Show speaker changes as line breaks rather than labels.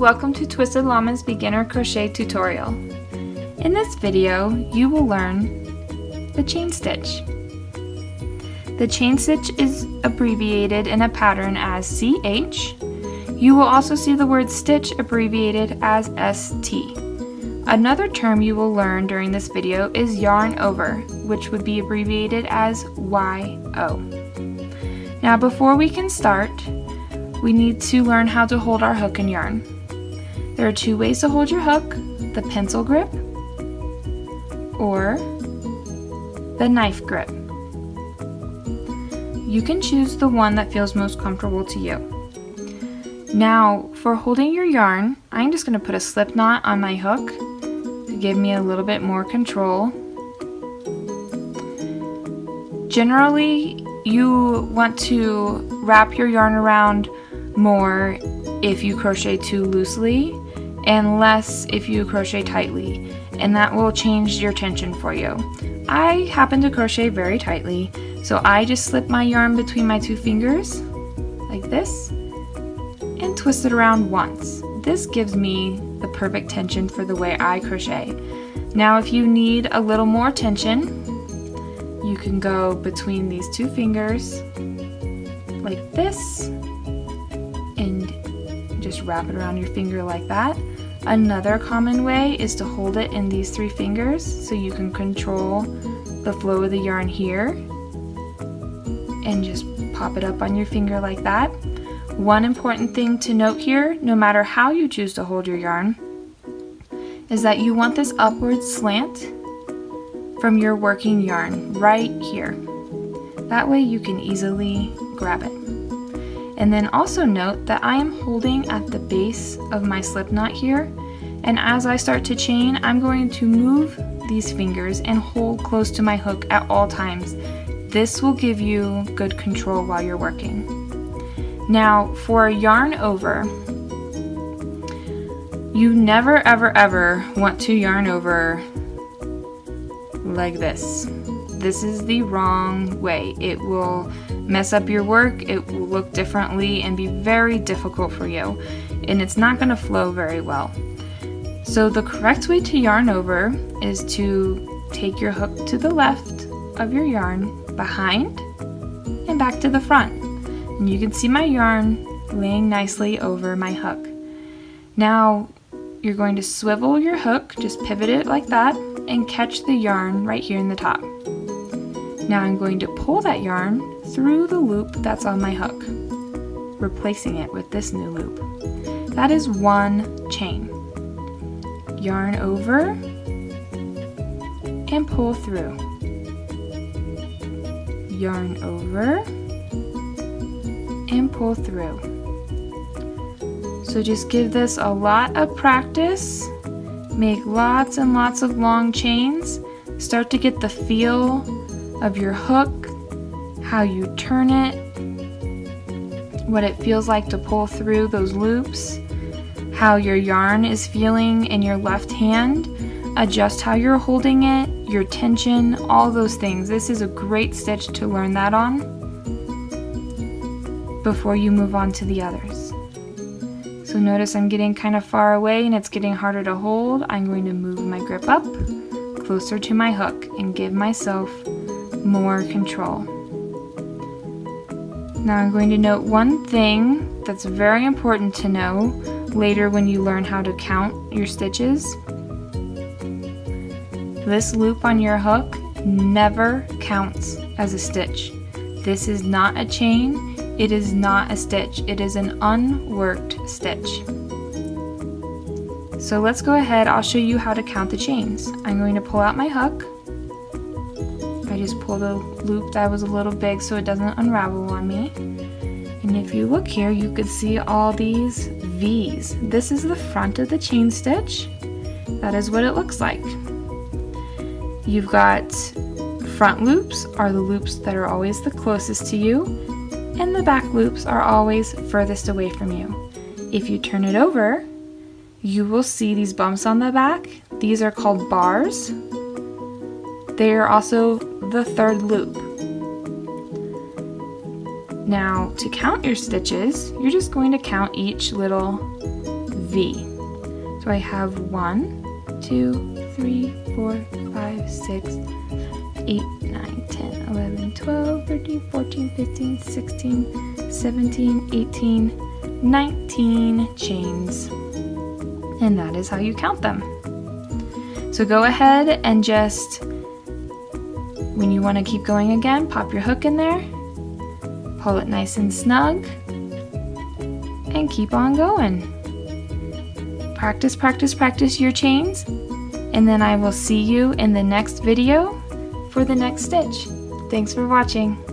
welcome to Twisted Llama's beginner crochet tutorial. In this video, you will learn the chain stitch. The chain stitch is abbreviated in a pattern as CH. You will also see the word stitch abbreviated as ST. Another term you will learn during this video is yarn over, which would be abbreviated as YO. Now before we can start, we need to learn how to hold our hook and yarn. There are two ways to hold your hook, the pencil grip or the knife grip. You can choose the one that feels most comfortable to you. Now for holding your yarn, I'm just going to put a slip knot on my hook to give me a little bit more control. Generally, you want to wrap your yarn around more if you crochet too loosely and less if you crochet tightly, and that will change your tension for you. I happen to crochet very tightly, so I just slip my yarn between my two fingers like this and twist it around once. This gives me the perfect tension for the way I crochet. Now if you need a little more tension, you can go between these two fingers like this and just wrap it around your finger like that. Another common way is to hold it in these three fingers so you can control the flow of the yarn here and just pop it up on your finger like that. One important thing to note here, no matter how you choose to hold your yarn, is that you want this upward slant from your working yarn right here. That way you can easily grab it. And then also note that I am holding at the base of my slip knot here, and as I start to chain, I'm going to move these fingers and hold close to my hook at all times. This will give you good control while you're working. Now for a yarn over, you never ever want to yarn over like this. This is the wrong way. It will mess up your work, it will look differently and be very difficult for you, and it's not going to flow very well. So the correct way to yarn over is to take your hook to the left of your yarn, behind and back to the front. And you can see my yarn laying nicely over my hook. Now you're going to swivel your hook, just pivot it like that, and catch the yarn right here in the top. Now I'm going to pull that yarn through the loop that's on my hook, replacing it with this new loop. That is one chain. Yarn over and pull through. Yarn over and pull through. So just give this a lot of practice. Make lots and lots of long chains. Start to get the feel of your hook, how you turn it, what it feels like to pull through those loops, how your yarn is feeling in your left hand, adjust how you're holding it, your tension, all those things. This is a great stitch to learn that on before you move on to the others. So notice I'm getting kind of far away and it's getting harder to hold. I'm going to move my grip up closer to my hook and give myself more control. Now I'm going to note one thing that's very important to know later when you learn how to count your stitches. This loop on your hook never counts as a stitch. This is not a chain, it is not a stitch, it is an unworked stitch. So let's go ahead, I'll show you how to count the chains. I'm going to pull out my hook. I just pulled a loop that was a little big so it doesn't unravel on me. And if you look here, you can see all these V's. This is the front of the chain stitch. That is what it looks like. You've got front loops are the loops that are always the closest to you, and the back loops are always furthest away from you. If you turn it over, you will see these bumps on the back. These are called bars. They are also the third loop. Now to count your stitches, you're just going to count each little V. So I have 1, 2, 3, 4, 5, 6, 8, 9, 10, 11, 12, 13, 14, 15, 16, 17, 18, 19 chains. And that is how you count them. So go ahead and just, when you want to keep going again, pop your hook in there, pull it nice and snug, and keep on going. Practice, practice, practice your chains, and then I will see you in the next video for the next stitch. Thanks for watching.